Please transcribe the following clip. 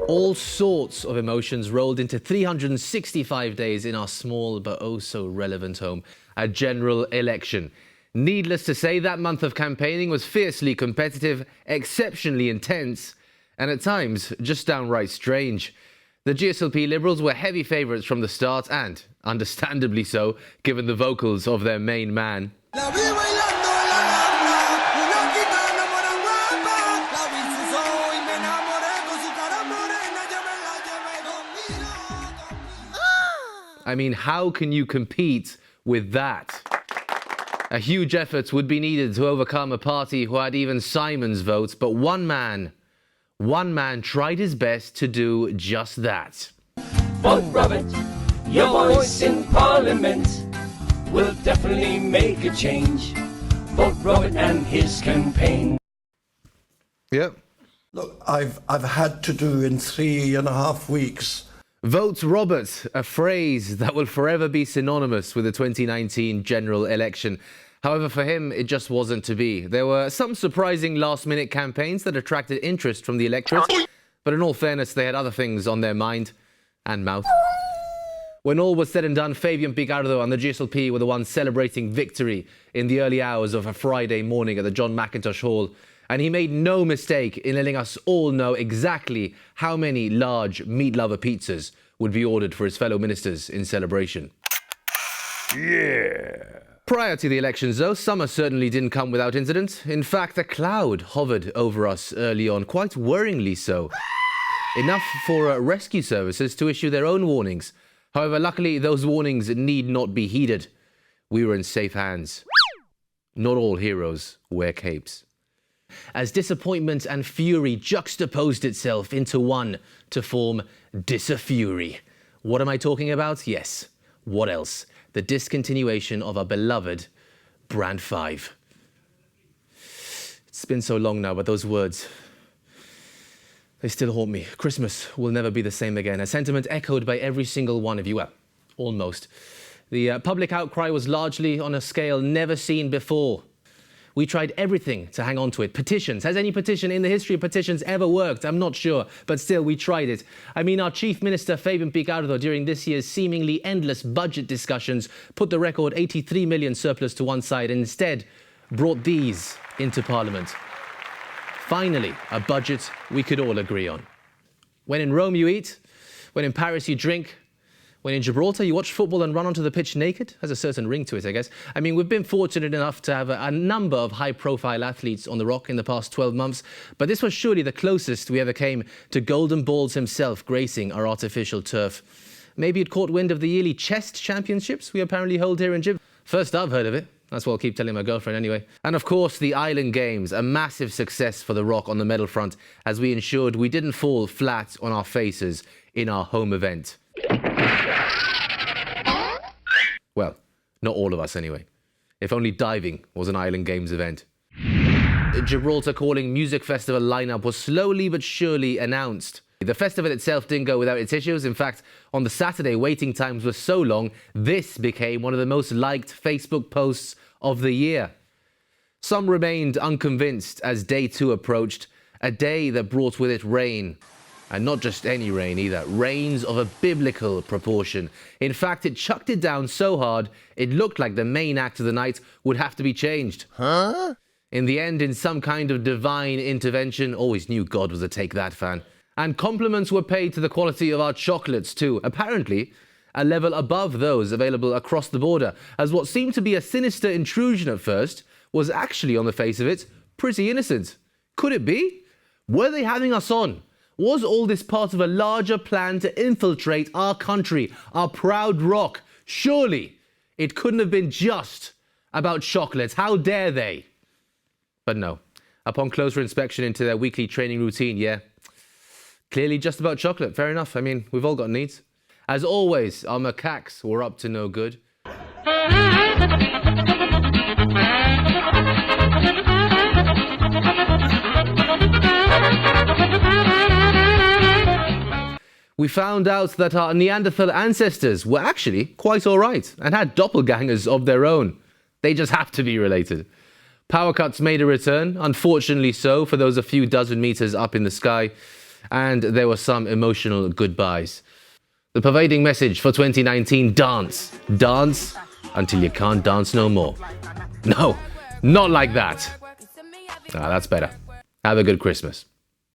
All sorts of emotions rolled into 365 days in our small but oh so relevant home, a general election. Needless to say, that month of campaigning was fiercely competitive, exceptionally intense, and at times just downright strange. The GSLP Liberals were heavy favourites from the start, and understandably so, given the vocals of their main man. I mean, how can you compete with that? A huge effort would be needed to overcome a party who had even Simon's votes, but one man tried his best to do just that. Vote Robert, your voice in Parliament will definitely make a change. Vote Robert and his campaign. Yep. Look, I've had to do in 3.5 weeks. Vote Robert, a phrase that will forever be synonymous with the 2019 general election. However, for him, it just wasn't to be. There were some surprising last-minute campaigns that attracted interest from the electorate, but in all fairness, they had other things on their mind and mouth. When all was said and done, Fabian Picardo and the GSLP were the ones celebrating victory in the early hours of a Friday morning at the John Mackintosh Hall. And he made no mistake in letting us all know exactly how many large meat lover pizzas would be ordered for his fellow ministers in celebration. Yeah. Prior to the elections, though, summer certainly didn't come without incident. In fact, a cloud hovered over us early on, quite worryingly so. Enough for rescue services to issue their own warnings. However, luckily, those warnings need not be heeded. We were in safe hands. Not all heroes wear capes. As disappointment and fury juxtaposed itself into one to form Dis-a-Fury. What am I talking about? Yes. What else? The discontinuation of our beloved Brand 5. It's been so long now, but those words, they still haunt me. Christmas will never be the same again. A sentiment echoed by every single one of you. Well, almost. The public outcry was largely on a scale never seen before. We tried everything to hang on to it. Petitions. Has any petition in the history of petitions ever worked? I'm not sure, but still, we tried it. I mean, our Chief Minister, Fabian Picardo, during this year's seemingly endless budget discussions, put the record 83 million surplus to one side and instead brought these into Parliament. Finally, a budget we could all agree on. When in Rome you eat, when in Paris you drink, when in Gibraltar you watch football and run onto the pitch naked, has a certain ring to it, I guess. I mean, we've been fortunate enough to have a number of high-profile athletes on the Rock in the past 12 months, but this was surely the closest we ever came to Golden Balls himself gracing our artificial turf. Maybe you'd caught wind of the yearly chest championships we apparently hold here in Gib. First I've heard of it. That's what I'll keep telling my girlfriend anyway. And of course, the Island Games, a massive success for the Rock on the medal front, as we ensured we didn't fall flat on our faces in our home event. Well, not all of us anyway. If only diving was an Island Games event. The Gibraltar Calling Music Festival lineup was slowly but surely announced. The festival itself didn't go without its issues. In fact, on the Saturday, waiting times were so long, this became one of the most liked Facebook posts of the year. Some remained unconvinced as day 2 approached, a day that brought with it rain. And not just any rain either, rains of a biblical proportion. In fact, it chucked it down so hard, it looked like the main act of the night would have to be changed. Huh? In the end, in some kind of divine intervention, always knew God was a Take That fan. And compliments were paid to the quality of our chocolates too, apparently a level above those available across the border, as what seemed to be a sinister intrusion at first was actually, on the face of it, pretty innocent. Could it be? Were they having us on? Was all this part of a larger plan to infiltrate our country, our proud Rock? Surely it couldn't have been just about chocolates. How dare they? But no. Upon closer inspection into their weekly training routine, yeah, clearly just about chocolate. Fair enough. I mean, we've all got needs. As always, our macaques were up to no good. We found out that our Neanderthal ancestors were actually quite all right and had doppelgangers of their own. They just have to be related. Power cuts made a return, unfortunately so, for those a few dozen meters up in the sky. and there were some emotional goodbyes. The pervading message for 2019, dance. Dance until you can't dance no more. No, not like that. That's better. Have a good Christmas.